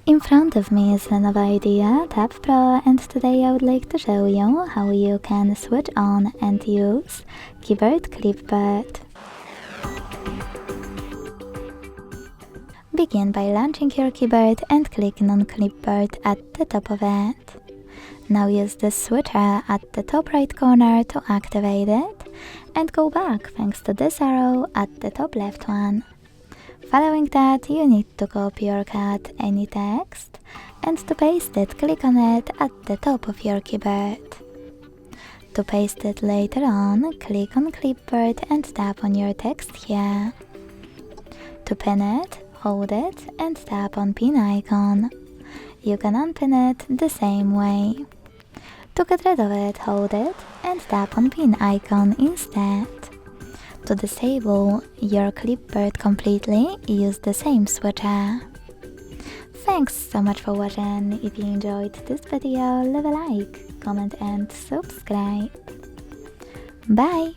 In front of me is LENOVO Idea Tab Pro, and today I would like to show you how you can switch on and use keyboard Clipboard. Begin by launching your keyboard and clicking on Clipboard at the top of it. Now use the switcher at the top right corner to activate it, and go back thanks to this arrow at the top left one. Following that, you need to copy or cut any text, and to paste it, click on it at the top of your keyboard. To paste it later on, click on Clipboard and tap on your text here. To pin it, hold it and tap on pin icon. You can unpin it the same way. To get rid of it, hold it and tap on pin icon instead. To disable your Clipboard completely, use the same switcher. Thanks so much for watching. If you enjoyed this video, leave a like, comment and subscribe. Bye!